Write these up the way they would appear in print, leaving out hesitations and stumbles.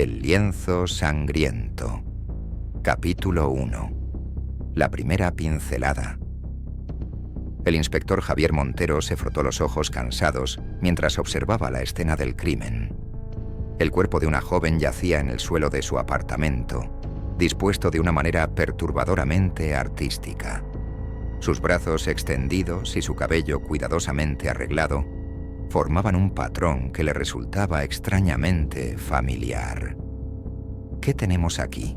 El lienzo sangriento. Capítulo 1. La primera pincelada. El inspector Javier Montero se frotó los ojos cansados mientras observaba la escena del crimen. El cuerpo de una joven yacía en el suelo de su apartamento, dispuesto de una manera perturbadoramente artística. Sus brazos extendidos y su cabello cuidadosamente arreglado formaban un patrón que le resultaba extrañamente familiar. ¿Qué tenemos aquí?,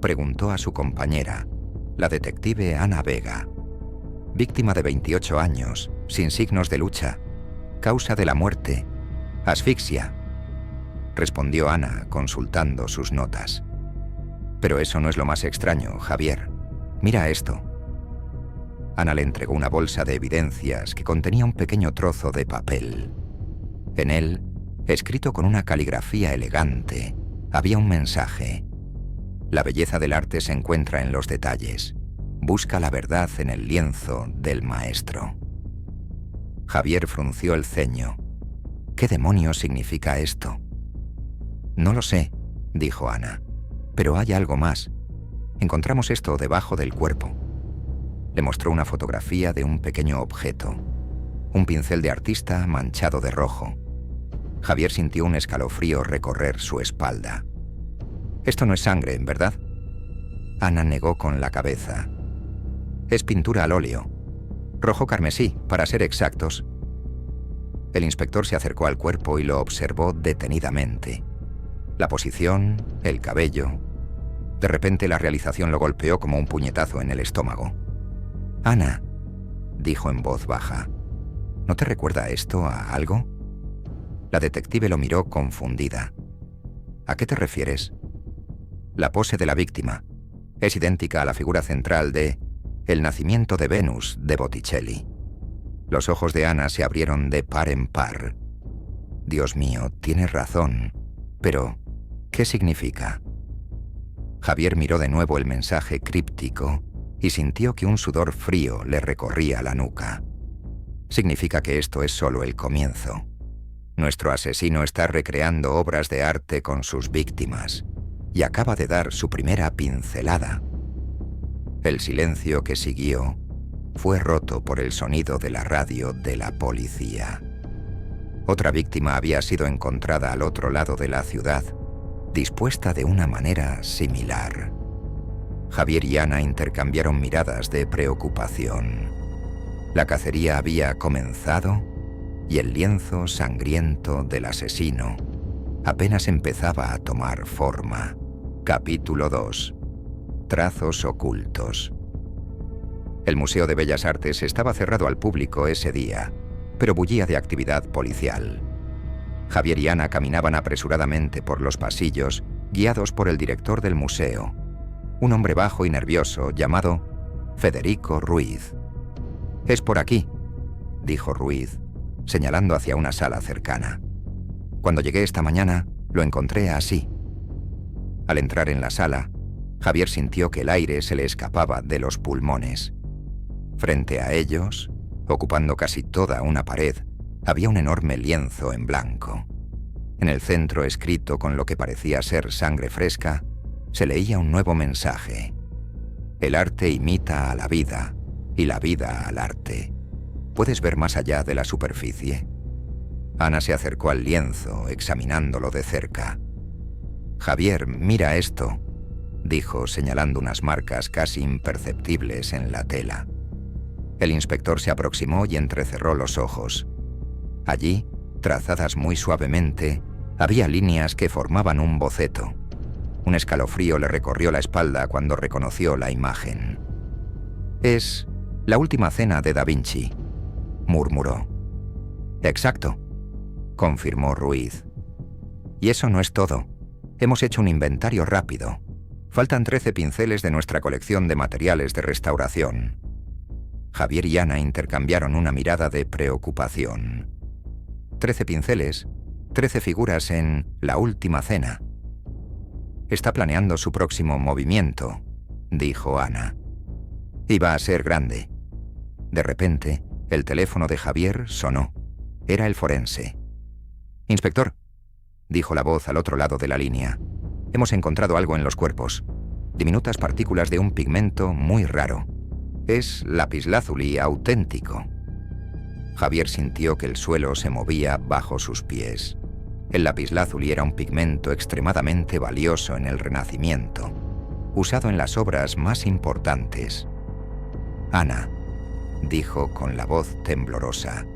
preguntó a su compañera, la detective Ana Vega. Víctima de 28 años, sin signos de lucha. Causa de la muerte: asfixia, respondió Ana, consultando sus notas. Pero eso no es lo más extraño, Javier. Mira esto. Ana le entregó una bolsa de evidencias que contenía un pequeño trozo de papel. En él, escrito con una caligrafía elegante, había un mensaje. La belleza del arte se encuentra en los detalles. Busca la verdad en el lienzo del maestro. Javier frunció el ceño. ¿Qué demonios significa esto? No lo sé, dijo Ana, pero hay algo más. Encontramos esto debajo del cuerpo. Le mostró una fotografía de un pequeño objeto, un pincel de artista manchado de rojo. Javier sintió un escalofrío recorrer su espalda. Esto no es sangre, ¿verdad? Ana negó con la cabeza. Es pintura al óleo. Rojo carmesí, para ser exactos. El inspector se acercó al cuerpo y lo observó detenidamente. La posición, el cabello. De repente la realización lo golpeó como un puñetazo en el estómago. Ana, dijo en voz baja, ¿no te recuerda esto a algo? La detective lo miró confundida. ¿A qué te refieres? La pose de la víctima es idéntica a la figura central de El nacimiento de Venus de Botticelli. Los ojos de Ana se abrieron de par en par. Dios mío, tienes razón. Pero, ¿qué significa? Javier miró de nuevo el mensaje críptico y sintió que un sudor frío le recorría la nuca. Significa que esto es solo el comienzo. Nuestro asesino está recreando obras de arte con sus víctimas y acaba de dar su primera pincelada. El silencio que siguió fue roto por el sonido de la radio de la policía. Otra víctima había sido encontrada al otro lado de la ciudad, dispuesta de una manera similar. Javier y Ana intercambiaron miradas de preocupación. La cacería había comenzado y el lienzo sangriento del asesino apenas empezaba a tomar forma. Capítulo 2. Trazos ocultos. El Museo de Bellas Artes estaba cerrado al público ese día, pero bullía de actividad policial. Javier y Ana caminaban apresuradamente por los pasillos, guiados por el director del museo, un hombre bajo y nervioso llamado Federico Ruiz. «Es por aquí», dijo Ruiz, señalando hacia una sala cercana. «Cuando llegué esta mañana, lo encontré así». Al entrar en la sala, Javier sintió que el aire se le escapaba de los pulmones. Frente a ellos, ocupando casi toda una pared, había un enorme lienzo en blanco. En el centro, escrito con lo que parecía ser sangre fresca, se leía un nuevo mensaje. El arte imita a la vida y la vida al arte. ¿Puedes ver más allá de la superficie? Ana se acercó al lienzo, examinándolo de cerca. Javier, mira esto, dijo, señalando unas marcas casi imperceptibles en la tela. El inspector se aproximó y entrecerró los ojos. Allí, trazadas muy suavemente, había líneas que formaban un boceto. Un escalofrío le recorrió la espalda cuando reconoció la imagen. «Es la última cena de Da Vinci», murmuró. «Exacto», confirmó Ruiz. «Y eso no es todo. Hemos hecho un inventario rápido. Faltan 13 pinceles de nuestra colección de materiales de restauración». Javier y Ana intercambiaron una mirada de preocupación. 13 pinceles, 13 figuras en La última cena. «Está planeando su próximo movimiento», dijo Ana. «Iba a ser grande». De repente, el teléfono de Javier sonó. Era el forense. «Inspector». dijo la voz al otro lado de la línea. Hemos encontrado algo en los cuerpos. Diminutas partículas de un pigmento muy raro. Es lapislázuli auténtico. Javier sintió que el suelo se movía bajo sus pies. El lapislázuli era un pigmento extremadamente valioso en el Renacimiento, usado en las obras más importantes. Ana, dijo con la voz temblorosa,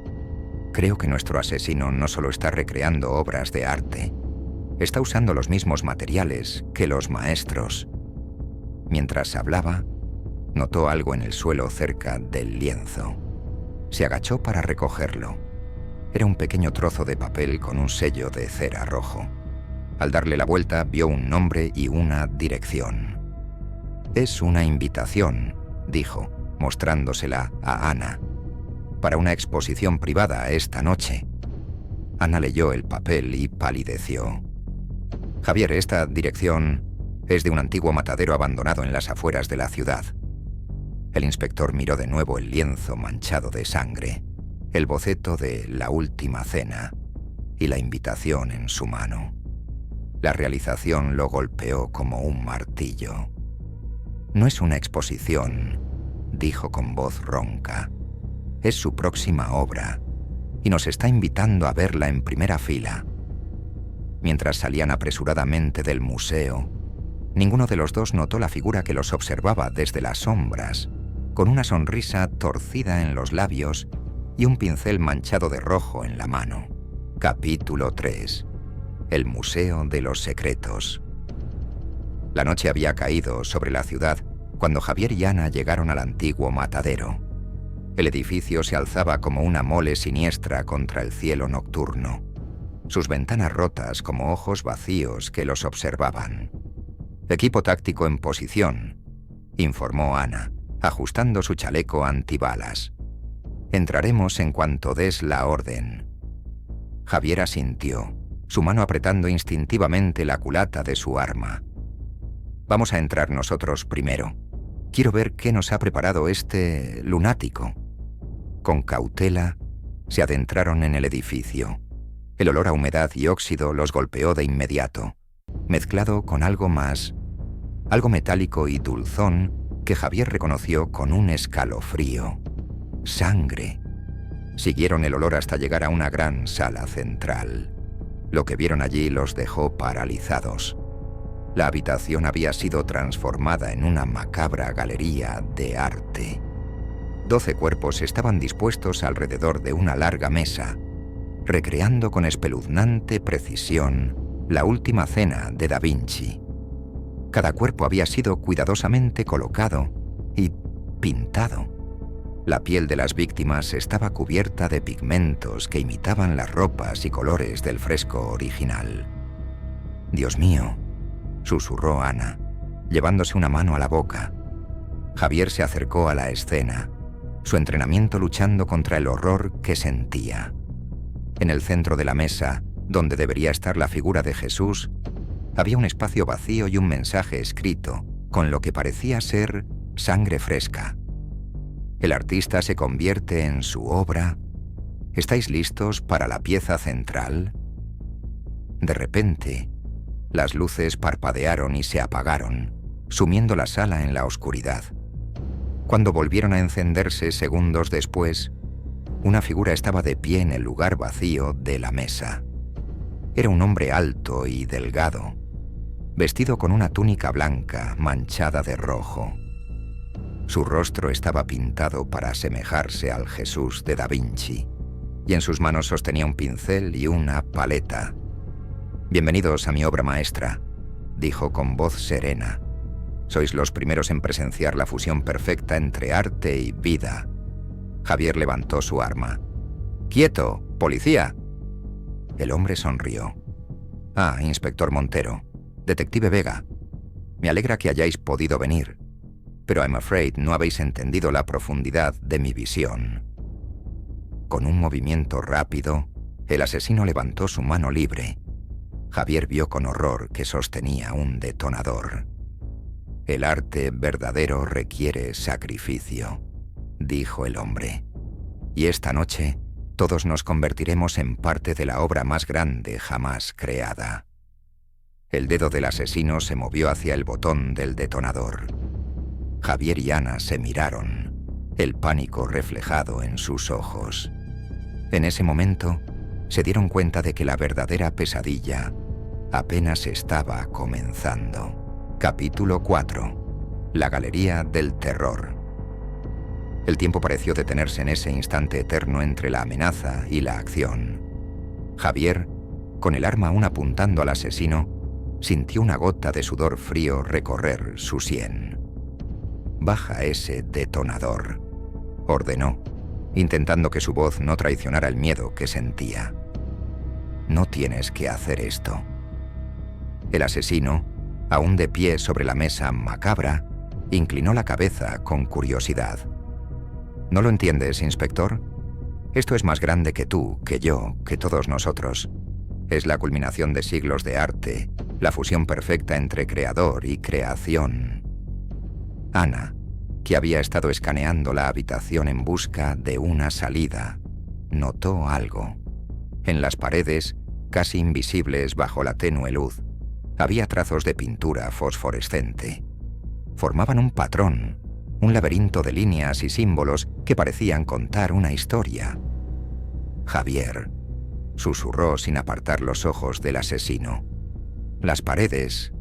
creo que nuestro asesino no solo está recreando obras de arte, está usando los mismos materiales que los maestros. Mientras hablaba, notó algo en el suelo cerca del lienzo. Se agachó para recogerlo. Era un pequeño trozo de papel con un sello de cera rojo. Al darle la vuelta, vio un nombre y una dirección. «Es una invitación», dijo, mostrándosela a Ana, «para una exposición privada esta noche». Ana leyó el papel y palideció. «Javier, esta dirección es de un antiguo matadero abandonado en las afueras de la ciudad». El inspector miró de nuevo el lienzo manchado de sangre, el boceto de La Última Cena y la invitación en su mano. La realización lo golpeó como un martillo. «No es una exposición», dijo con voz ronca. «Es su próxima obra, y nos está invitando a verla en primera fila». Mientras salían apresuradamente del museo, ninguno de los dos notó la figura que los observaba desde las sombras, con una sonrisa torcida en los labios y un pincel manchado de rojo en la mano. Capítulo 3. El Museo de los Secretos. La noche había caído sobre la ciudad cuando Javier y Ana llegaron al antiguo matadero. El edificio se alzaba como una mole siniestra contra el cielo nocturno, sus ventanas rotas como ojos vacíos que los observaban. «Equipo táctico en posición», informó Ana, ajustando su chaleco antibalas. «Entraremos en cuanto des la orden». Javier asintió, su mano apretando instintivamente la culata de su arma. «Vamos a entrar nosotros primero. Quiero ver qué nos ha preparado este lunático». Con cautela, se adentraron en el edificio. El olor a humedad y óxido los golpeó de inmediato, mezclado con algo más, algo metálico y dulzón que Javier reconoció con un escalofrío. Sangre. Siguieron el olor hasta llegar a una gran sala central. Lo que vieron allí los dejó paralizados. La habitación había sido transformada en una macabra galería de arte. 12 cuerpos estaban dispuestos alrededor de una larga mesa, recreando con espeluznante precisión La Última Cena de Da Vinci. Cada cuerpo había sido cuidadosamente colocado y pintado. La piel de las víctimas estaba cubierta de pigmentos que imitaban las ropas y colores del fresco original. «Dios mío», susurró Ana, llevándose una mano a la boca. Javier se acercó a la escena, su entrenamiento luchando contra el horror que sentía. En el centro de la mesa, donde debería estar la figura de Jesús, había un espacio vacío y un mensaje escrito, con lo que parecía ser sangre fresca. El artista se convierte en su obra. ¿Estáis listos para la pieza central? De repente, las luces parpadearon y se apagaron, sumiendo la sala en la oscuridad. Cuando volvieron a encenderse segundos después, una figura estaba de pie en el lugar vacío de la mesa. Era un hombre alto y delgado, vestido con una túnica blanca manchada de rojo. Su rostro estaba pintado para asemejarse al Jesús de Da Vinci, y en sus manos sostenía un pincel y una paleta. «Bienvenidos a mi obra maestra», dijo con voz serena. «Sois los primeros en presenciar la fusión perfecta entre arte y vida». Javier levantó su arma. «¡Quieto, policía!». El hombre sonrió. «Ah, inspector Montero, detective Vega. Me alegra que hayáis podido venir, pero I'm afraid no habéis entendido la profundidad de mi visión». Con un movimiento rápido, el asesino levantó su mano libre. Javier vio con horror que sostenía un detonador. «El arte verdadero requiere sacrificio», dijo el hombre. «Y esta noche todos nos convertiremos en parte de la obra más grande jamás creada. El dedo del asesino se movió hacia el botón del detonador. Javier y Ana se miraron, el pánico reflejado en sus ojos. En ese momento, se dieron cuenta de que la verdadera pesadilla apenas estaba comenzando. Capítulo 4. La Galería del Terror. El tiempo pareció detenerse en ese instante eterno entre la amenaza y la acción. Javier, con el arma aún apuntando al asesino, sintió una gota de sudor frío recorrer su sien. «Baja ese detonador», ordenó, intentando que su voz no traicionara el miedo que sentía. «No tienes que hacer esto». El asesino, aún de pie sobre la mesa macabra, inclinó la cabeza con curiosidad. «¿No lo entiendes, inspector? Esto es más grande que tú, que yo, que todos nosotros. Es la culminación de siglos de arte, la fusión perfecta entre creador y creación». Ana, que había estado escaneando la habitación en busca de una salida, notó algo. En las paredes, casi invisibles bajo la tenue luz, había trazos de pintura fosforescente. Formaban un patrón, un laberinto de líneas y símbolos que parecían contar una historia. «Javier», susurró sin apartar los ojos del asesino. «Las paredes.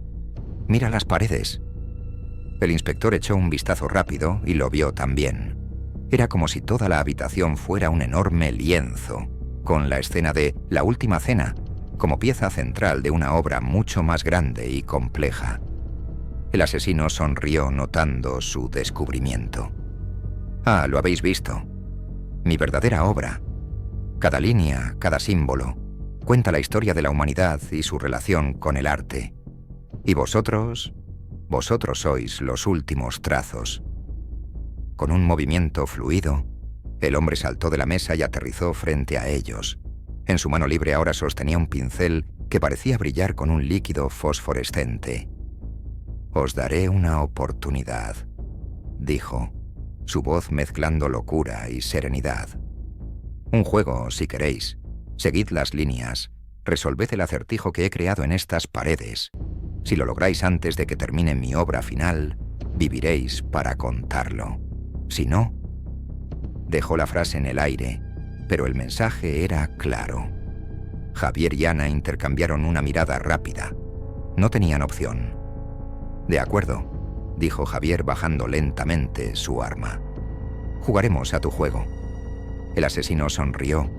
Mira las paredes». El inspector echó un vistazo rápido y lo vio también. Era como si toda la habitación fuera un enorme lienzo, con la escena de La Última Cena, como pieza central de una obra mucho más grande y compleja. El asesino sonrió notando su descubrimiento. «Ah, lo habéis visto. Mi verdadera obra. Cada línea, cada símbolo, cuenta la historia de la humanidad y su relación con el arte. Y vosotros sois los últimos trazos». Con un movimiento fluido, el hombre saltó de la mesa y aterrizó frente a ellos. En su mano libre ahora sostenía un pincel que parecía brillar con un líquido fosforescente. «Os daré una oportunidad», dijo, su voz mezclando locura y serenidad. «Un juego, si queréis. Seguid las líneas. Resolved el acertijo que he creado en estas paredes. Si lo lográis antes de que termine mi obra final, viviréis para contarlo. Si no...». Dejó la frase en el aire, pero el mensaje era claro. Javier y Ana intercambiaron una mirada rápida. No tenían opción. «De acuerdo», dijo Javier bajando lentamente su arma. «Jugaremos a tu juego». El asesino sonrió,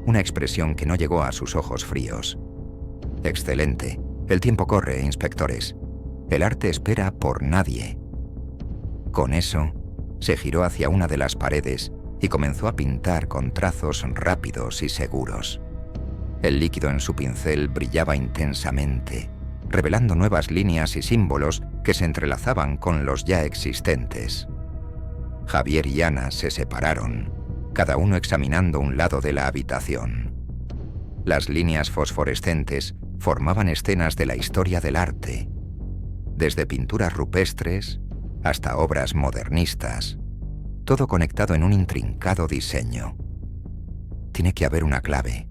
una expresión que no llegó a sus ojos fríos. «Excelente. El tiempo corre, inspectores. El arte espera por nadie». Con eso, se giró hacia una de las paredes y comenzó a pintar con trazos rápidos y seguros. El líquido en su pincel brillaba intensamente, revelando nuevas líneas y símbolos que se entrelazaban con los ya existentes. Javier y Ana se separaron, cada uno examinando un lado de la habitación. Las líneas fosforescentes formaban escenas de la historia del arte, desde pinturas rupestres hasta obras modernistas, todo conectado en un intrincado diseño. «Tiene que haber una clave»,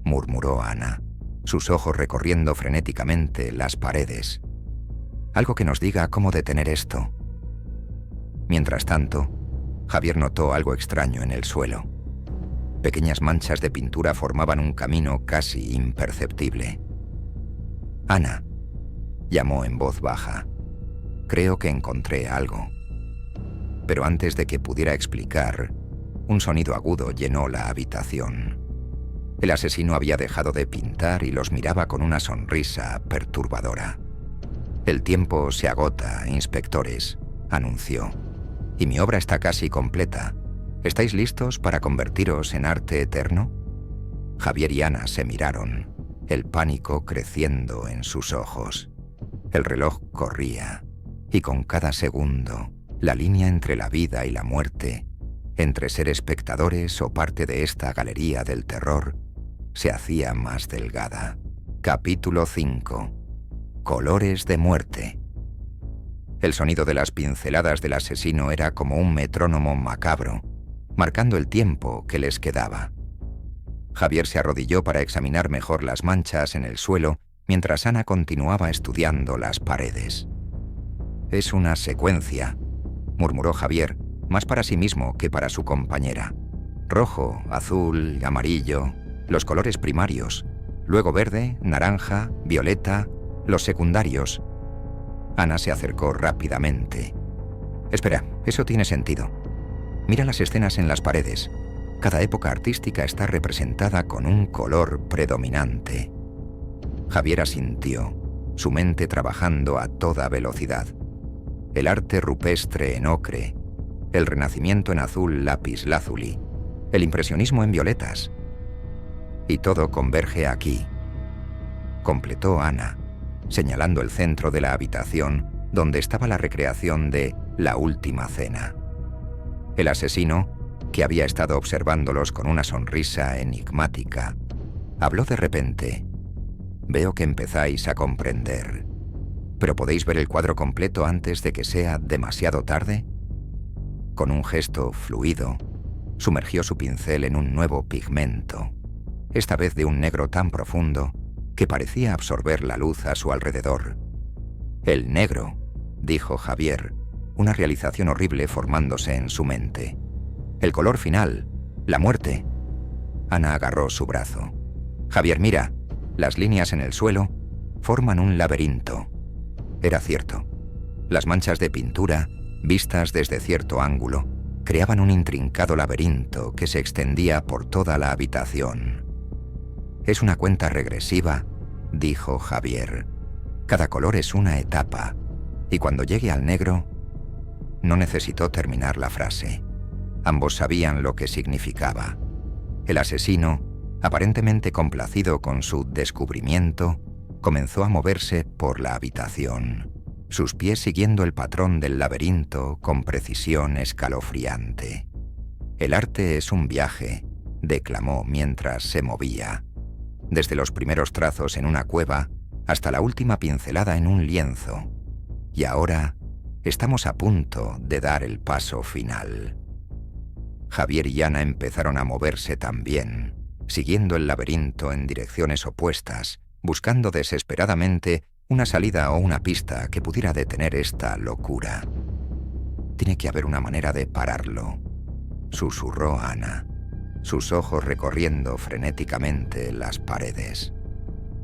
murmuró Ana, sus ojos recorriendo frenéticamente las paredes. «Algo que nos diga cómo detener esto». Mientras tanto, Javier notó algo extraño en el suelo. Pequeñas manchas de pintura formaban un camino casi imperceptible. «Ana», llamó en voz baja, «creo que encontré algo». Pero antes de que pudiera explicar, un sonido agudo llenó la habitación. El asesino había dejado de pintar y los miraba con una sonrisa perturbadora. «El tiempo se agota, inspectores», anunció, «y mi obra está casi completa. ¿Estáis listos para convertiros en arte eterno?» Javier y Ana se miraron, el pánico creciendo en sus ojos. El reloj corría, y con cada segundo, la línea entre la vida y la muerte, entre ser espectadores o parte de esta galería del terror, se hacía más delgada. Capítulo 5. Colores de muerte. El sonido de las pinceladas del asesino era como un metrónomo macabro, marcando el tiempo que les quedaba. Javier se arrodilló para examinar mejor las manchas en el suelo mientras Ana continuaba estudiando las paredes. «Es una secuencia», murmuró Javier, más para sí mismo que para su compañera. «Rojo, azul, amarillo, los colores primarios, luego verde, naranja, violeta, los secundarios». Ana se acercó rápidamente. «Espera, eso tiene sentido. Mira las escenas en las paredes. Cada época artística está representada con un color predominante». Javier asintió, su mente trabajando a toda velocidad. El arte rupestre en ocre, el Renacimiento en azul lapislázuli, el impresionismo en violetas. Y todo converge aquí, completó Ana, señalando el centro de la habitación donde estaba la recreación de La Última Cena. El asesino, que había estado observándolos con una sonrisa enigmática, habló de repente. «Veo que empezáis a comprender. ¿Pero podéis ver el cuadro completo antes de que sea demasiado tarde?» Con un gesto fluido, sumergió su pincel en un nuevo pigmento, esta vez de un negro tan profundo que parecía absorber la luz a su alrededor. «El negro», dijo Javier, una realización horrible formándose en su mente. «El color final, la muerte». Ana agarró su brazo. «Javier, mira, las líneas en el suelo forman un laberinto». Era cierto. Las manchas de pintura, vistas desde cierto ángulo, creaban un intrincado laberinto que se extendía por toda la habitación. «Es una cuenta regresiva», dijo Javier. «Cada color es una etapa, y cuando llegue al negro...». No necesitó terminar la frase. Ambos sabían lo que significaba. El asesino, aparentemente complacido con su descubrimiento, comenzó a moverse por la habitación, sus pies siguiendo el patrón del laberinto con precisión escalofriante. «El arte es un viaje», declamó mientras se movía. «Desde los primeros trazos en una cueva hasta la última pincelada en un lienzo. Y ahora estamos a punto de dar el paso final». Javier y Ana empezaron a moverse también, siguiendo el laberinto en direcciones opuestas, buscando desesperadamente una salida o una pista que pudiera detener esta locura. «Tiene que haber una manera de pararlo», susurró Ana, sus ojos recorriendo frenéticamente las paredes.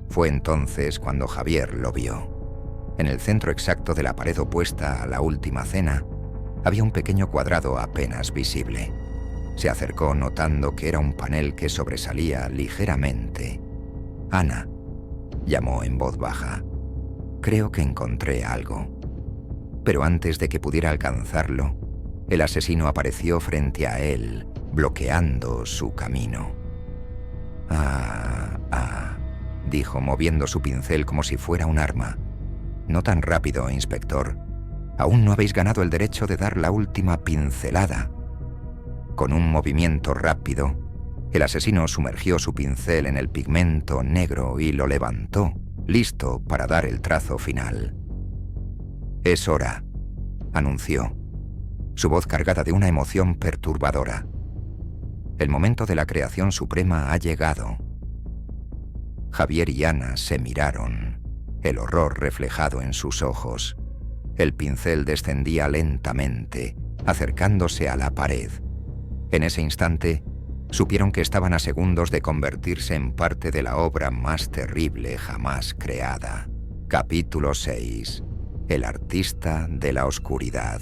Fue entonces cuando Javier lo vio. En el centro exacto de la pared opuesta a La Última Cena había un pequeño cuadrado apenas visible. Se acercó notando que era un panel que sobresalía ligeramente. «Ana», llamó en voz baja, «creo que encontré algo». Pero antes de que pudiera alcanzarlo, el asesino apareció frente a él, bloqueando su camino. Dijo moviendo su pincel como si fuera un arma. «No tan rápido, inspector. Aún no habéis ganado el derecho de dar la última pincelada». Con un movimiento rápido, el asesino sumergió su pincel en el pigmento negro y lo levantó, listo para dar el trazo final. «Es hora», anunció, su voz cargada de una emoción perturbadora. «El momento de la creación suprema ha llegado». Javier y Ana se miraron, el horror reflejado en sus ojos. El pincel descendía lentamente, acercándose a la pared. En ese instante, supieron que estaban a segundos de convertirse en parte de la obra más terrible jamás creada. Capítulo 6. El artista de la oscuridad.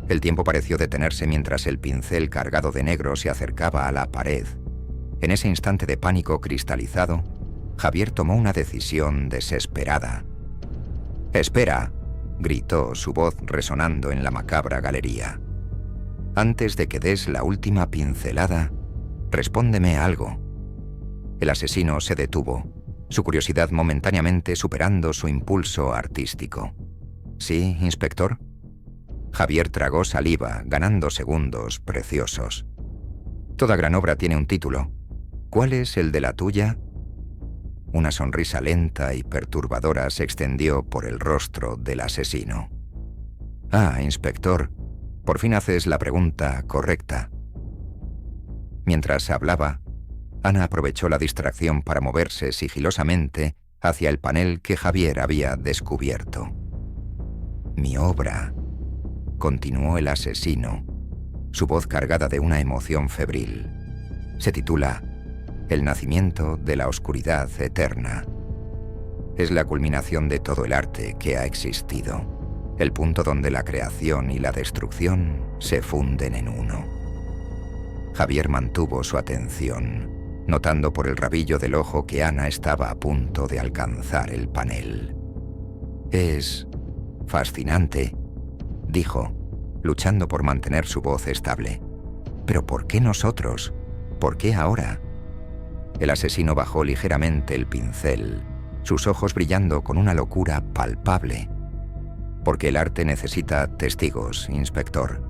El tiempo pareció detenerse mientras el pincel cargado de negro se acercaba a la pared. En ese instante de pánico cristalizado, Javier tomó una decisión desesperada. «¡Espera!», gritó, su voz resonando en la macabra galería. «Antes de que des la última pincelada, respóndeme algo». El asesino se detuvo, su curiosidad momentáneamente superando su impulso artístico. «¿Sí, inspector?» Javier tragó saliva, ganando segundos preciosos. «Toda gran obra tiene un título. ¿Cuál es el de la tuya?» Una sonrisa lenta y perturbadora se extendió por el rostro del asesino. «Ah, inspector, por fin haces la pregunta correcta». Mientras hablaba, Ana aprovechó la distracción para moverse sigilosamente hacia el panel que Javier había descubierto. «Mi obra», continuó el asesino, su voz cargada de una emoción febril. Se titula «El nacimiento de la oscuridad eterna». Es la culminación de todo el arte que ha existido, el punto donde la creación y la destrucción se funden en uno. Javier mantuvo su atención, notando por el rabillo del ojo que Ana estaba a punto de alcanzar el panel. «Es fascinante», dijo, luchando por mantener su voz estable. «¿Pero por qué nosotros? ¿Por qué ahora?» El asesino bajó ligeramente el pincel, sus ojos brillando con una locura palpable. «Porque el arte necesita testigos, inspector.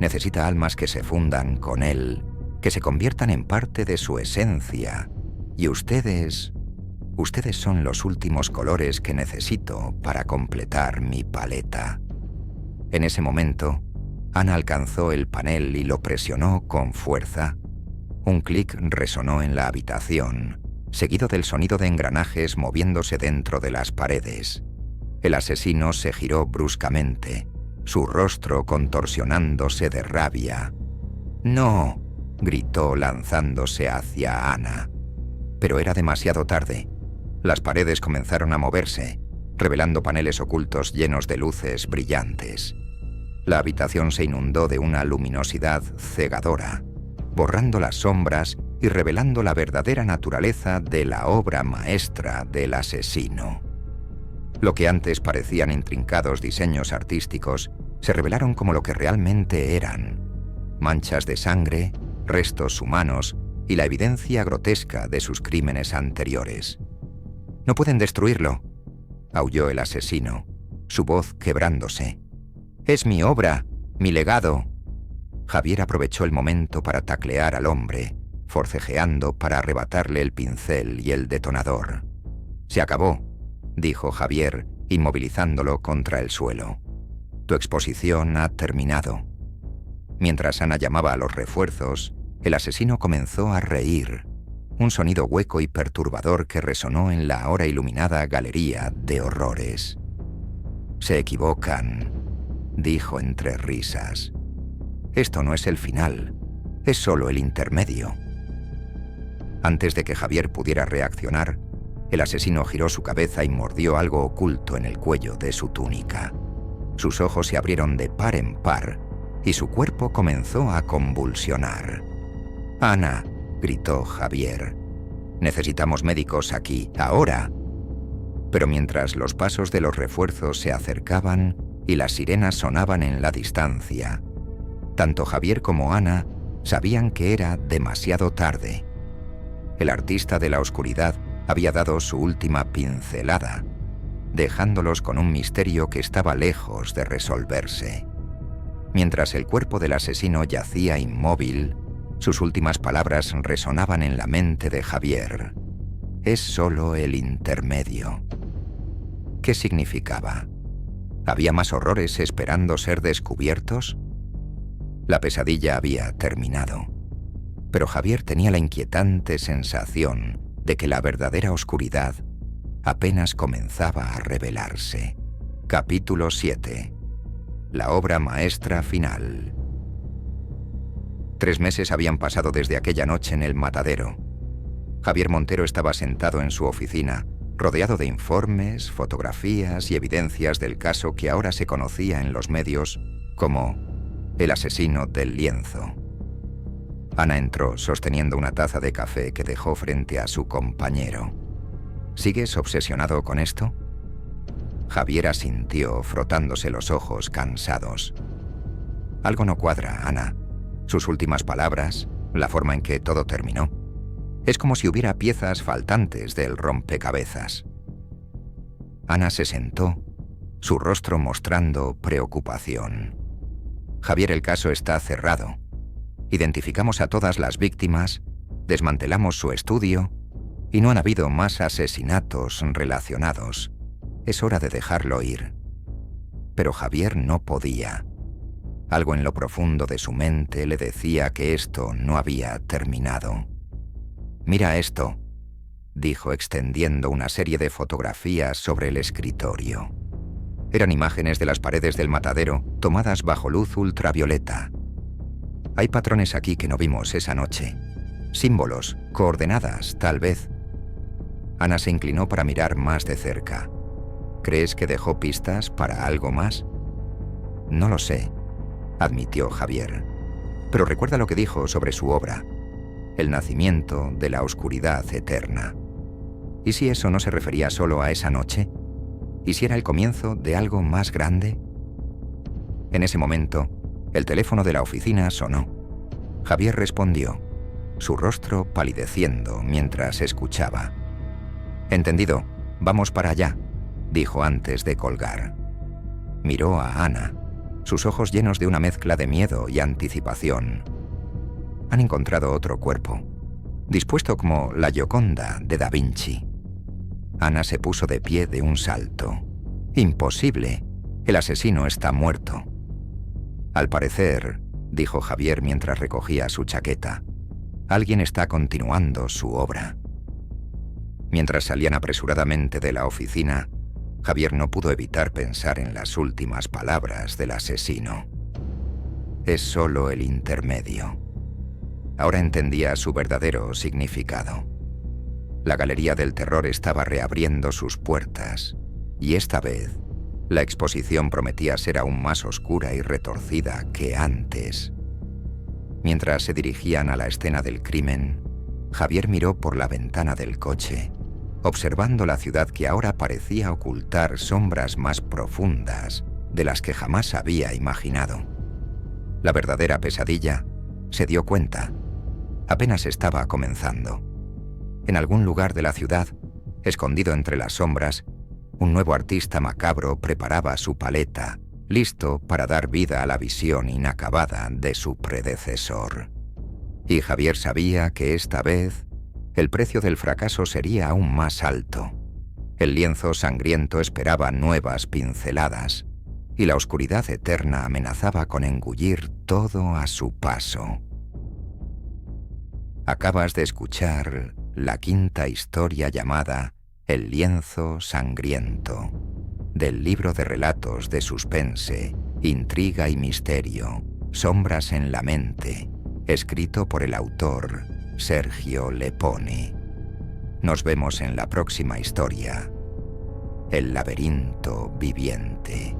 Necesita almas que se fundan con él, que se conviertan en parte de su esencia. Y ustedes son los últimos colores que necesito para completar mi paleta». En ese momento, Ana alcanzó el panel y lo presionó con fuerza. Un clic resonó en la habitación, seguido del sonido de engranajes moviéndose dentro de las paredes. El asesino se giró bruscamente, su rostro contorsionándose de rabia. «¡No!», gritó lanzándose hacia Ana. Pero era demasiado tarde. Las paredes comenzaron a moverse, revelando paneles ocultos llenos de luces brillantes. La habitación se inundó de una luminosidad cegadora, borrando las sombras y revelando la verdadera naturaleza de la obra maestra del asesino. Lo que antes parecían intrincados diseños artísticos se revelaron como lo que realmente eran: manchas de sangre, restos humanos y la evidencia grotesca de sus crímenes anteriores. «No pueden destruirlo», aulló el asesino, su voz quebrándose. «Es mi obra, mi legado». Javier aprovechó el momento para taclear al hombre, forcejeando para arrebatarle el pincel y el detonador. «Se acabó», dijo Javier, inmovilizándolo contra el suelo. «Tu exposición ha terminado». Mientras Ana llamaba a los refuerzos, el asesino comenzó a reír, un sonido hueco y perturbador que resonó en la ahora iluminada galería de horrores. «Se equivocan», dijo entre risas. «Esto no es el final, es solo el intermedio». Antes de que Javier pudiera reaccionar, el asesino giró su cabeza y mordió algo oculto en el cuello de su túnica. Sus ojos se abrieron de par en par y su cuerpo comenzó a convulsionar. «Ana», gritó Javier, «necesitamos médicos aquí, ahora». Pero mientras los pasos de los refuerzos se acercaban y las sirenas sonaban en la distancia, tanto Javier como Ana sabían que era demasiado tarde. El artista de la oscuridad había dado su última pincelada, dejándolos con un misterio que estaba lejos de resolverse. Mientras el cuerpo del asesino yacía inmóvil, sus últimas palabras resonaban en la mente de Javier. «Es solo el intermedio». ¿Qué significaba? ¿Había más horrores esperando ser descubiertos? La pesadilla había terminado, pero Javier tenía la inquietante sensación de que la verdadera oscuridad apenas comenzaba a revelarse. Capítulo 7. La obra maestra final. 3 meses habían pasado desde aquella noche en el matadero. Javier Montero estaba sentado en su oficina, rodeado de informes, fotografías y evidencias del caso que ahora se conocía en los medios como el asesino del lienzo. Ana entró sosteniendo una taza de café que dejó frente a su compañero. ¿Sigues obsesionado con esto? Javier asintió, frotándose los ojos cansados. Algo no cuadra, Ana. Sus últimas palabras, la forma en que todo terminó. Es como si hubiera piezas faltantes del rompecabezas. Ana se sentó, su rostro mostrando preocupación. Javier, el caso está cerrado. Identificamos a todas las víctimas, desmantelamos su estudio y no han habido más asesinatos relacionados. Es hora de dejarlo ir. Pero Javier no podía. Algo en lo profundo de su mente le decía que esto no había terminado. «Mira esto», dijo extendiendo una serie de fotografías sobre el escritorio. Eran imágenes de las paredes del matadero tomadas bajo luz ultravioleta. Hay patrones aquí que no vimos esa noche. Símbolos, coordenadas, tal vez. Ana se inclinó para mirar más de cerca. ¿Crees que dejó pistas para algo más? No lo sé, admitió Javier. Pero recuerda lo que dijo sobre su obra, el nacimiento de la oscuridad eterna. ¿Y si eso no se refería solo a esa noche? ¿Y si era el comienzo de algo más grande? En ese momento, el teléfono de la oficina sonó. Javier respondió, su rostro palideciendo mientras escuchaba. «Entendido, vamos para allá», dijo antes de colgar. Miró a Ana, sus ojos llenos de una mezcla de miedo y anticipación. Han encontrado otro cuerpo, dispuesto como la Gioconda de Da Vinci. Ana se puso de pie de un salto. «Imposible, el asesino está muerto». «Al parecer», dijo Javier mientras recogía su chaqueta, «alguien está continuando su obra». Mientras salían apresuradamente de la oficina, Javier no pudo evitar pensar en las últimas palabras del asesino. Es solo el intermedio. Ahora entendía su verdadero significado. La Galería del Terror estaba reabriendo sus puertas, y esta vez, la exposición prometía ser aún más oscura y retorcida que antes. Mientras se dirigían a la escena del crimen, Javier miró por la ventana del coche, observando la ciudad que ahora parecía ocultar sombras más profundas de las que jamás había imaginado. La verdadera pesadilla, se dio cuenta, apenas estaba comenzando. En algún lugar de la ciudad, escondido entre las sombras, un nuevo artista macabro preparaba su paleta, listo para dar vida a la visión inacabada de su predecesor. Y Javier sabía que esta vez el precio del fracaso sería aún más alto. El lienzo sangriento esperaba nuevas pinceladas, y la oscuridad eterna amenazaba con engullir todo a su paso. Acabas de escuchar la quinta historia llamada El lienzo sangriento, del libro de relatos de suspense, intriga y misterio, Sombras en la mente, escrito por el autor Sergio Lepone. Nos vemos en la próxima historia, El laberinto viviente.